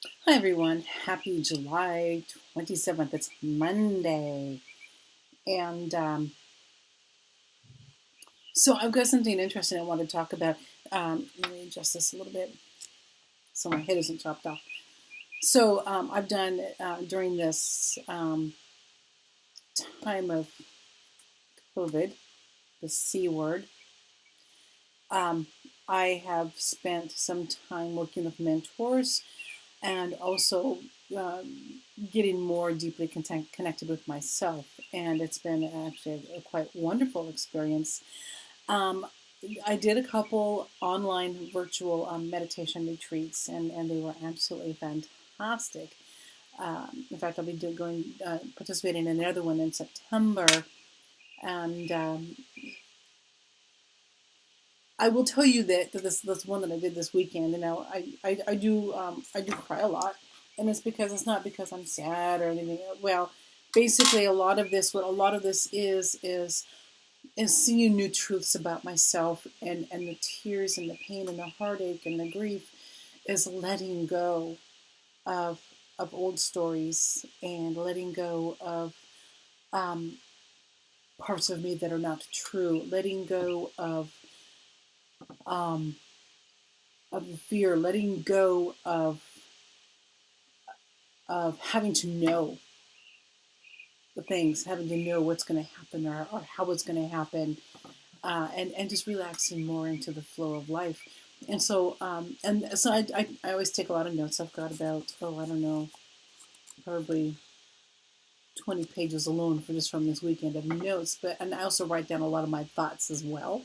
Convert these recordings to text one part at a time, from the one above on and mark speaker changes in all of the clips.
Speaker 1: Hi everyone, happy July 27th. It's Monday. And so I've got something interesting I want to talk about. Let me adjust this a little bit so my head isn't chopped off. So I've done during this time of COVID, the C word, um, I have spent some time working with mentors and also getting more deeply connected with myself. And it's been actually a quite wonderful experience. Um, I did a couple online virtual meditation retreats, and they were absolutely fantastic. In fact, I'll be participating in another one in September, and I will tell you that this one that I did this weekend. I do cry a lot, and it's because it's not because I'm sad or anything. Well, basically, what a lot of this is seeing new truths about myself, and the tears and the pain and the heartache and the grief is letting go of old stories and letting go of um, parts of me that are not true, letting go um, of the fear, letting go of having to know the things, having to know what's going to happen or how it's going to happen, and just relaxing more into the flow of life. And so I always take a lot of notes. I've got about, I don't know, probably 20 pages alone for just from this weekend of notes. And I also write down a lot of my thoughts as well.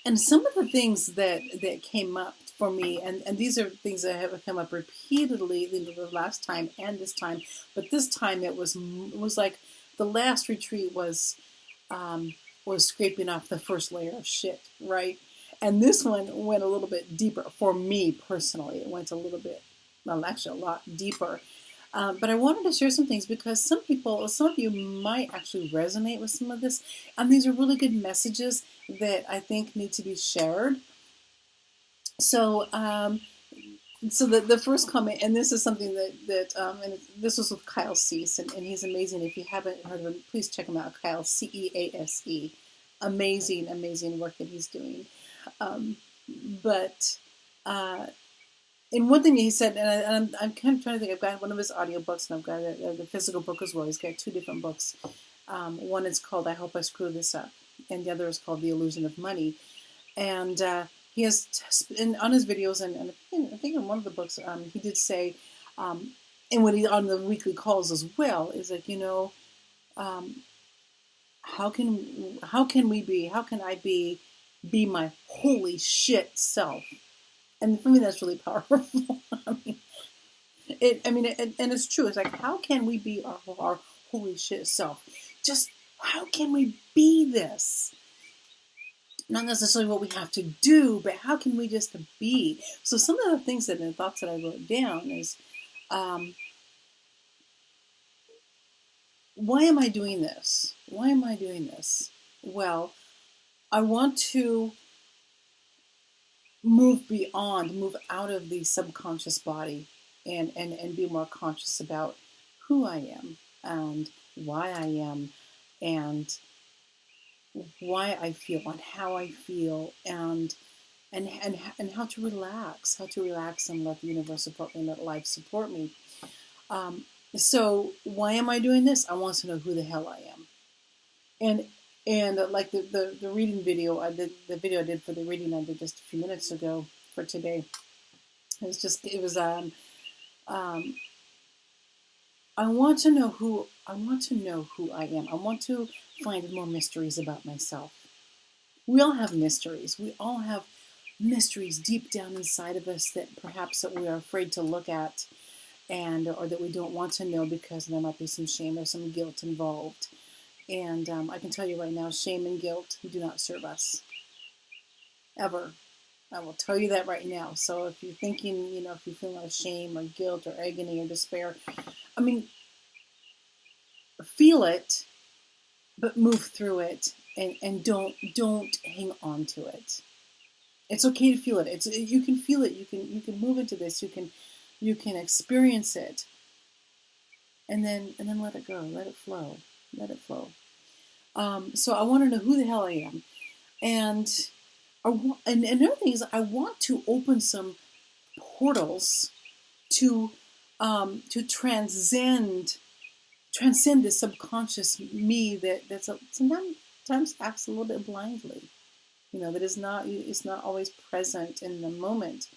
Speaker 1: And some of the things that came up for me, and these are things that have come up repeatedly the last time and this time, but this time it was like the last retreat was scraping off the first layer of shit, right? And this one went a little bit deeper for me personally. It went a little bit, well, actually a lot deeper. But I wanted to share some things because some of you might actually resonate with some of this. And these are really good messages that I think need to be shared. So, the first comment, and this is something and this was with Kyle Cease, and he's amazing. If you haven't heard of him, please check him out. Kyle Cease, amazing, amazing work that he's doing. Um, but and one thing he said, I'm kind of trying to think. I've got one of his audiobooks, and I've got the physical book as well. He's got two different books. One is called "I Hope I Screw This Up," and the other is called "The Illusion of Money." And he has, on his videos, and I think in one of the books, he did say, and when he on the weekly calls as well, is like, um, how can I be my holy shit self? And for me, that's really powerful. I mean, and it's true. It's like, how can we be our holy shit self? Just how can we be this? Not necessarily what we have to do, but how can we just be? So some of the things the thoughts that I wrote down is, um, why am I doing this? Why am I doing this? Well, I want to move out of the subconscious body, and be more conscious about who I am and why I am and why I feel and how I feel, and how to relax and let the universe support me, let life support me. Um, so why am I doing this? I want to know who the hell I am. And like the reading video I did, the video I did for the reading I did just a few minutes ago for today, it was um, I want to know who I am. I want to find more mysteries about myself. We all have mysteries. We all have mysteries deep down inside of us that perhaps that we are afraid to look at, and or that we don't want to know because there might be some shame or some guilt involved. And I can tell you right now, shame and guilt do not serve us ever. I will tell you that right now. So if you're thinking, if you feel like shame or guilt or agony or despair, I mean, feel it, but move through it, and don't hang on to it. It's okay to feel it. You can feel it. You can move into this. You can experience it, and then let it go, let it flow, let it flow. So I want to know who the hell I am, and and another thing is I want to open some portals to transcend the subconscious me that's sometimes acts a little bit blindly. That is not always present in the moment,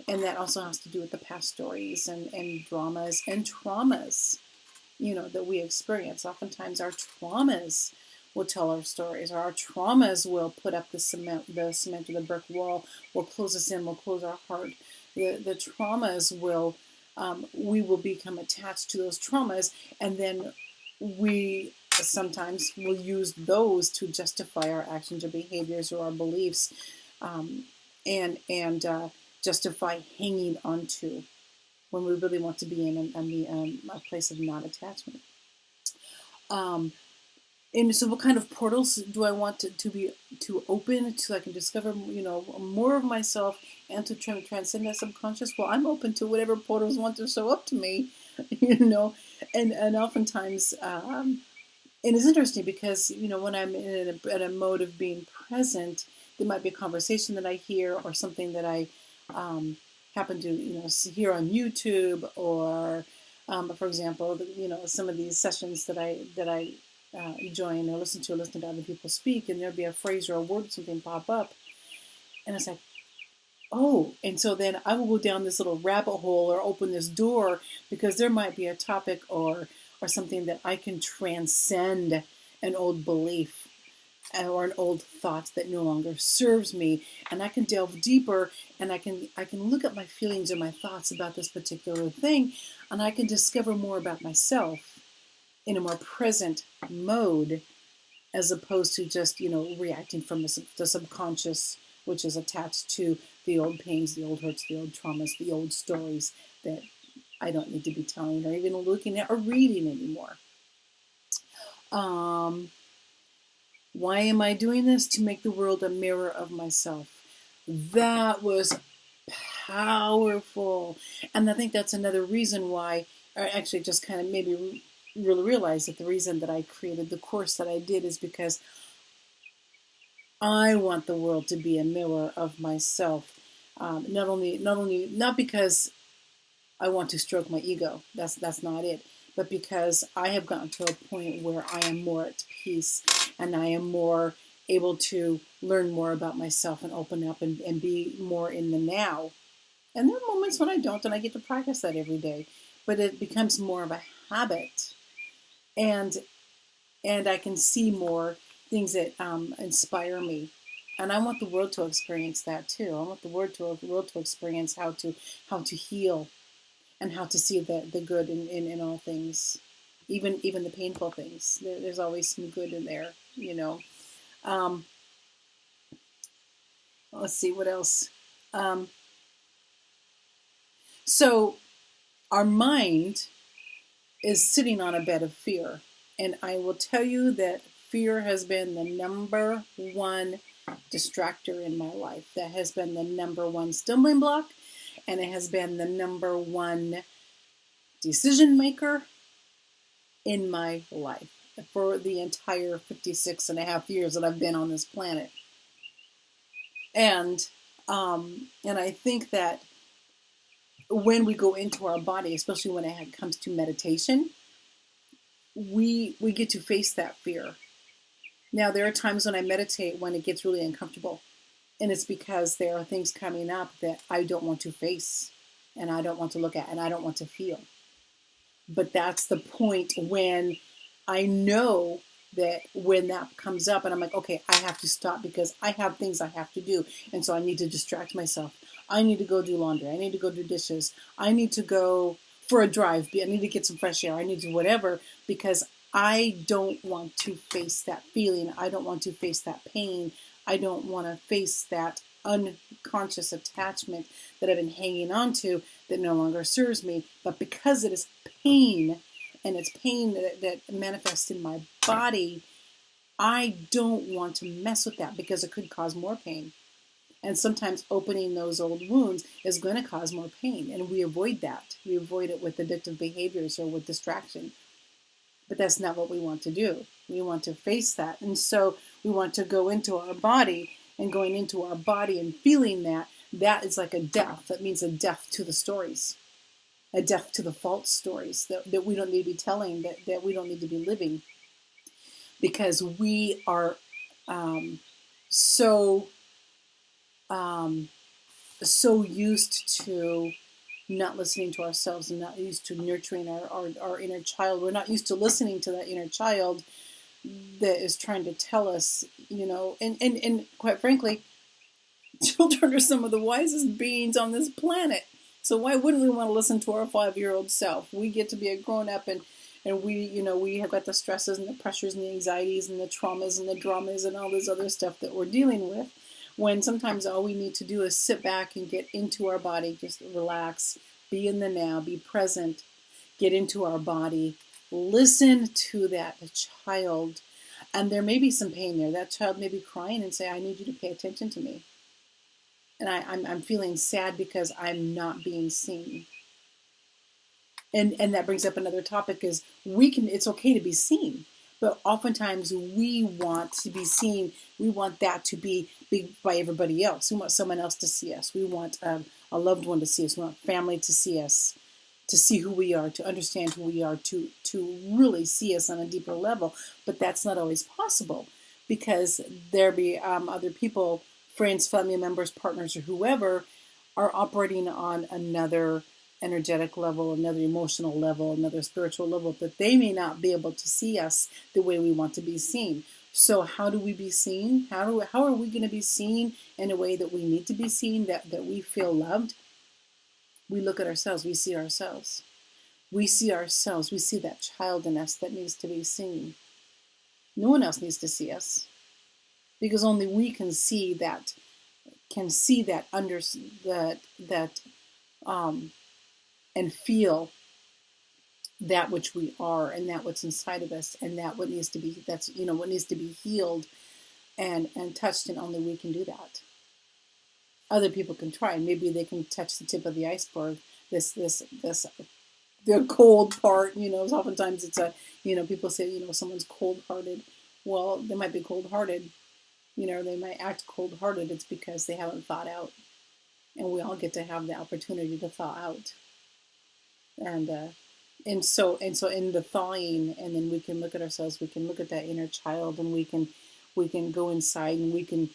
Speaker 1: and that also has to do with the past stories and dramas and traumas that we experience. Oftentimes our traumas will tell our stories, or our traumas will put up the cement or the brick wall, will close us in, will close our heart. The traumas will we will become attached to those traumas, and then we sometimes will use those to justify our actions or behaviors or our beliefs, and justify hanging onto when we really want to be in a place of non-attachment. And so what kind of portals do I want to open so I can discover, more of myself and to try to transcend that subconscious? Well, I'm open to whatever portals want to show up to me, and oftentimes, and it's interesting because, when I'm in a mode of being present, there might be a conversation that I hear or something that I happen to, hear on YouTube, or, for example, some of these sessions that I join or listen to other people speak, and there'll be a phrase or a word or something pop up, and it's like, oh, and so then I will go down this little rabbit hole or open this door because there might be a topic or something that I can transcend an old belief or an old thought that no longer serves me, and I can delve deeper, and I can look at my feelings or my thoughts about this particular thing, and I can discover more about myself in a more present mode, as opposed to just reacting from the subconscious, which is attached to the old pains, the old hurts, the old traumas, the old stories that I don't need to be telling or even looking at or reading anymore. Why am I doing this? To make the world a mirror of myself. That was powerful. And I think that's another reason why, or actually just kind of maybe really realize that the reason that I created the course that I did is because I want the world to be a mirror of myself. Not because I want to stroke my ego. That's not it. But because I have gotten to a point where I am more at peace, and I am more able to learn more about myself and open up and be more in the now. And there are moments when I don't, and I get to practice that every day. But it becomes more of a habit, and I can see more things that inspire me. And I want the world to experience that too. I want the world to experience how to heal, and how to see the good in all things, even the painful things. There's always some good in there, Let's see what else. So our mind is sitting on a bed of fear, and I will tell you that fear has been the number one distractor in my life. That has been the number one stumbling block, and it has been the number one decision maker in my life for the entire 56 and a half years that I've been on this planet. And I think that when we go into our body, especially when it comes to meditation, we get to face that fear. Now, there are times when I meditate when it gets really uncomfortable, and it's because there are things coming up that I don't want to face, and I don't want to look at, and I don't want to feel. But that's the point when I know that when that comes up, and I'm like, okay, I have to stop because I have things I have to do. And so I need to distract myself. I need to go do laundry. I need to go do dishes. I need to go for a drive. I need to get some fresh air. I need to do whatever, because I don't want to face that feeling. I don't want to face that pain. I don't want to face that unconscious attachment that I've been hanging on to that no longer serves me. But because it is pain, and it's pain that manifests in my body, I don't want to mess with that because it could cause more pain. And sometimes opening those old wounds is going to cause more pain. And we avoid that. We avoid it with addictive behaviors or with distraction. But that's not what we want to do. We want to face that. And so we want to go into our body, and going into our body and feeling that, that is like a death. That means a death to the stories, a death to the false stories that we don't need to be telling, that we don't need to be living, because we are so so used to not listening to ourselves and not used to nurturing our inner child. We're not used to listening to that inner child that is trying to tell us, and quite frankly, children are some of the wisest beings on this planet. So why wouldn't we want to listen to our 5-year-old self? We get to be a grown up, and we have got the stresses and the pressures and the anxieties and the traumas and the dramas and all this other stuff that we're dealing with, when sometimes all we need to do is sit back and get into our body, just relax, be in the now, be present, get into our body, listen to that child. And there may be some pain there. That child may be crying and say, I need you to pay attention to me. And I'm feeling sad because I'm not being seen. And that brings up another topic, is it's okay to be seen. But oftentimes we want to be seen. We want that to be by everybody else. We want someone else to see us. We want a loved one to see us. We want family to see us, to see who we are, to understand who we are, to really see us on a deeper level. But that's not always possible, because there be other people, friends, family members, partners, or whoever, are operating on another energetic level, another emotional level, another spiritual level, that they may not be able to see us the way we want to be seen. So how do we be seen? How are we going to be seen in a way that we need to be seen, that we feel loved? We look at ourselves. We see ourselves. We see ourselves. We see that child in us that needs to be seen. No one else needs to see us, because only we can see that, and feel that which we are, and that what's inside of us, and that what needs to be, what needs to be healed and touched, and only we can do that. Other people can try, and maybe they can touch the tip of the iceberg, the cold part. Oftentimes it's people say, someone's cold-hearted. Well, they might be cold-hearted. They might act cold-hearted. It's because they haven't thought out, and we all get to have the opportunity to thaw out. And so in the thawing, and then we can look at ourselves, we can look at that inner child, and we can go inside, and we can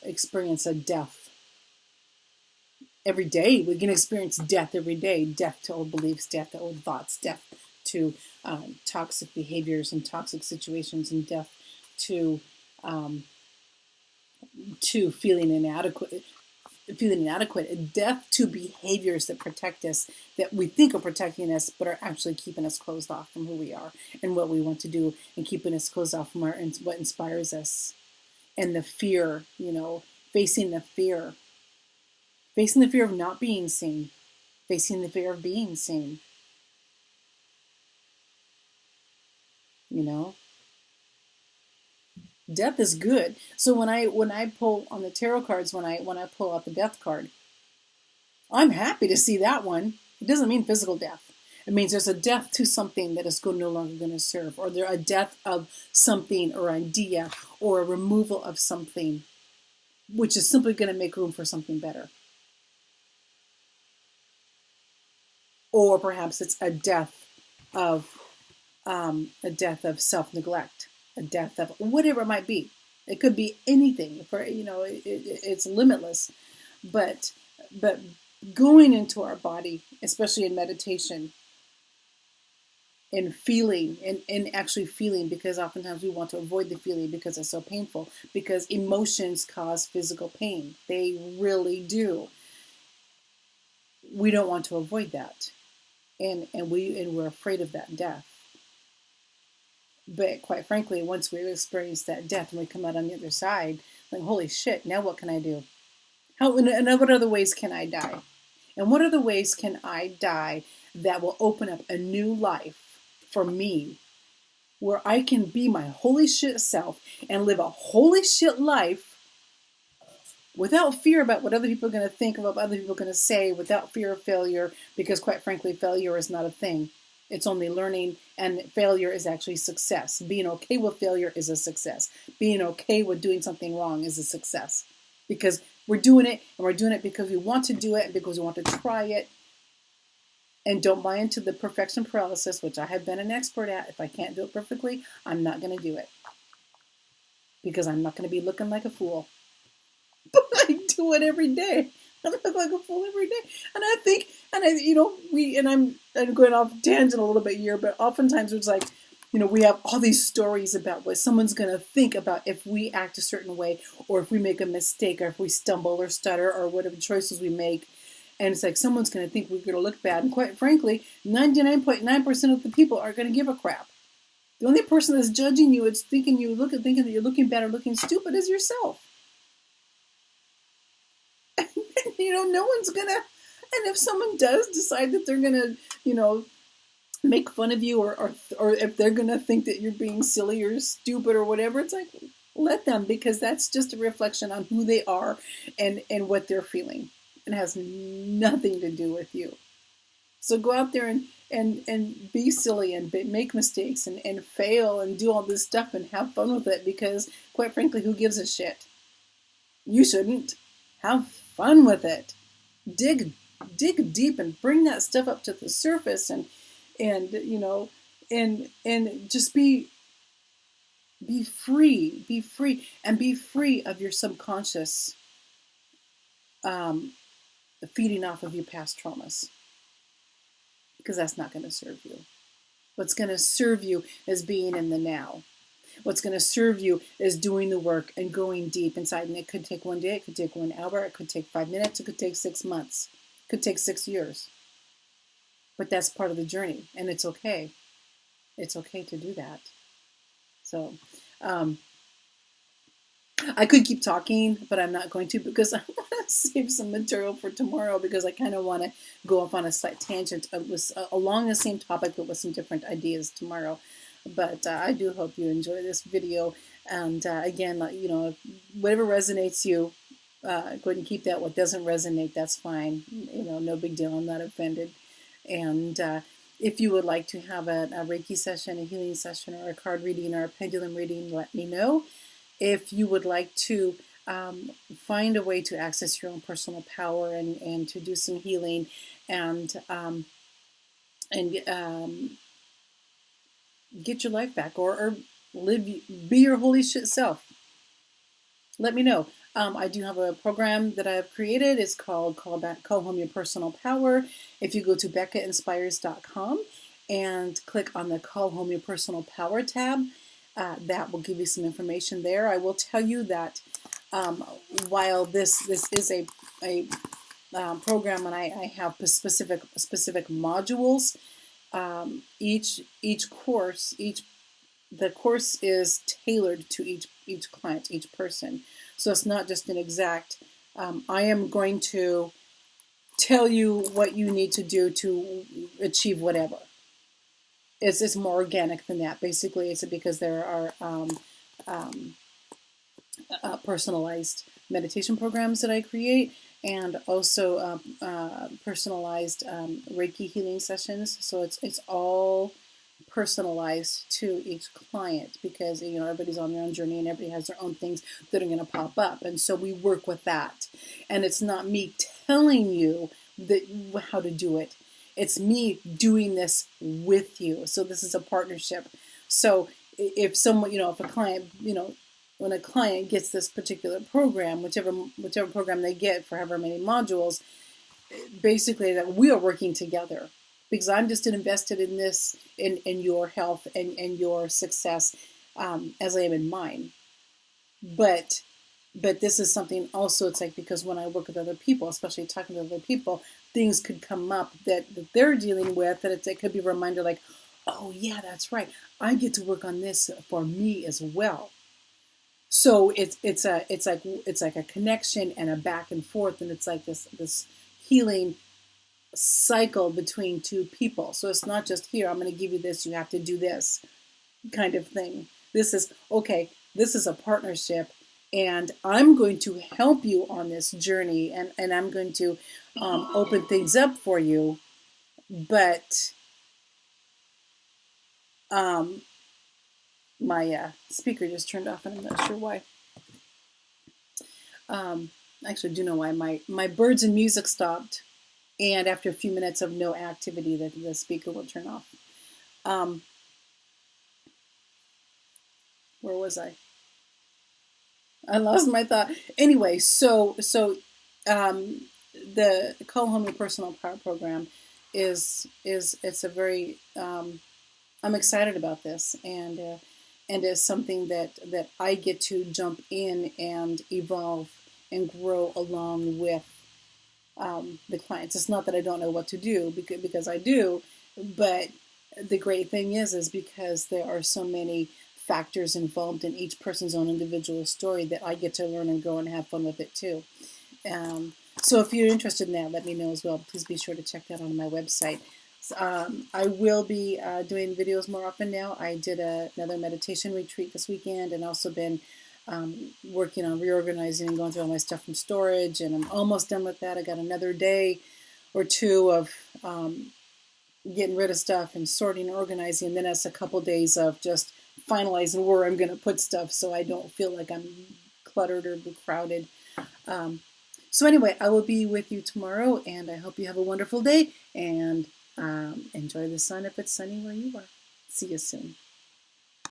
Speaker 1: experience a death every day. We can experience death every day. Death to old beliefs, death to old thoughts, death to toxic behaviors and toxic situations, and death to feeling inadequate, death to behaviors that protect us, that we think are protecting us, but are actually keeping us closed off from who we are and what we want to do, and keeping us closed off from what inspires us. And the fear, facing the fear of not being seen, facing the fear of being seen. Death is good. So when I pull on the tarot cards, when I pull out the death card, I'm happy to see that one. It doesn't mean physical death. It means there's a death to something that is no longer going to serve, or there's a death of something or idea, or a removal of something, which is simply going to make room for something better. Or perhaps it's a death of self-neglect, a death of whatever it might be. It could be anything. It's limitless. But going into our body, especially in meditation, and feeling, and actually feeling, because oftentimes we want to avoid the feeling because it's so painful, because emotions cause physical pain. They really do. We don't want to avoid that. And we're afraid of that death. But quite frankly, once we experience that death and we come out on the other side, like, holy shit, now what can I do? And what other ways can I die? And what other ways can I die that will open up a new life for me, where I can be my holy shit self and live a holy shit life without fear about what other people are going to think, about what other people are going to say, without fear of failure, because quite frankly, failure is not a thing. It's only learning, and failure is actually success. Being okay with failure is a success. Being okay with doing something wrong is a success, because we're doing it, and we're doing it because we want to do it, and because we want to try it. And don't buy into the perfection paralysis, which I have been an expert at. If I can't do it perfectly, I'm not going to do it, because I'm not going to be looking like a fool. But I do it every day. I look like a fool every day. And I think, I'm going off tangent a little bit here, but oftentimes it's like, we have all these stories about what someone's going to think about if we act a certain way, or if we make a mistake, or if we stumble or stutter, or whatever choices we make. And it's like someone's going to think we're going to look bad. And quite frankly, 99.9% of the people aren't going to give a crap. The only person that's judging you, thinking that you're looking bad or looking stupid, is yourself. No one's gonna. And if someone does decide that they're gonna, make fun of you, or if they're gonna think that you're being silly or stupid or whatever, it's like, let them, because that's just a reflection on who they are and what they're feeling. It has nothing to do with you. So go out there and be silly and make mistakes and fail and do all this stuff and have fun with it, because quite frankly, who gives a shit? You shouldn't. Have fun with it. Dig deep and bring that stuff up to the surface, and just be free, and be free of your subconscious feeding off of your past traumas, because that's not going to serve you. What's going to serve you is being in the now. What's going to serve you is doing the work and going deep inside. And it could take 1 day, it could take 1 hour, it could take 5 minutes, it could take 6 months, it could take 6 years. But that's part of the journey, and it's okay. It's okay to do that. So, I could keep talking, but I'm not going to, because I want to save some material for tomorrow, because I kind of want to go off on a slight tangent along the same topic, but with some different ideas tomorrow. But I do hope you enjoy this video. And again, whatever resonates you, go ahead and keep that. What doesn't resonate, that's fine. No big deal. I'm not offended. And if you would like to have a Reiki session, a healing session, or a card reading, or a pendulum reading, let me know. If you would like to find a way to access your own personal power and to do some healing and get your life back, or be your holy shit self, let me know. I do have a program that I've created. It's called Call Home Your Personal Power. If you go to BeccaInspires.com and click on the Call Home Your Personal Power tab, that will give you some information there. I will tell you that while this is a program, and I have specific modules, the course is tailored to each client, each person. So it's not just an exact, I am going to tell you what you need to do to achieve whatever. It's more organic than that. Basically, it's because there are personalized meditation programs that I create, and also personalized Reiki healing sessions. So it's all personalized to each client, because everybody's on their own journey and everybody has their own things that are going to pop up, and so we work with that. And it's not me telling you how to do it. It's me doing this with you. So this is a partnership. So if someone, if a client, when a client gets this particular program, whichever program they get for however many modules, basically that we are working together, because I'm just invested in this, in your health and your success, as I am in mine. But this is something also, it's like, because when I work with other people, especially talking to other people, things could come up that they're dealing with, that it could be a reminder, like, oh yeah, that's right, I get to work on this for me as well. So it's like a connection and a back and forth, and it's like this healing cycle between two people. So it's not just, here, I'm going to give you this, you have to do this kind of thing. This is okay. This is a partnership, And I'm going to help you on this journey, and I'm going to open things up for you. But my speaker just turned off, and I'm not sure why. Actually, I do know why. My birds and music stopped, and after a few minutes of no activity, the speaker will turn off. Where was I? I lost my thought. Anyway, the Call Home Your Personal Power program is it's a very I'm excited about this, and is something that I get to jump in and evolve and grow along with the clients. It's not that I don't know what to do, because I do, but the great thing is because there are so many factors involved in each person's own individual story that I get to learn and grow and have fun with it too. So if you're interested in that, let me know as well. Please be sure to check that out on my website. I will be doing videos more often now. I did another meditation retreat this weekend, and also been working on reorganizing and going through all my stuff from storage, and I'm almost done with that. I got another day or two of getting rid of stuff and sorting and organizing, and then it's a couple days of just finalizing where I'm going to put stuff so I don't feel like I'm cluttered or crowded. So anyway, I will be with you tomorrow, and I hope you have a wonderful day, and enjoy the sun if it's sunny where you are. See you soon.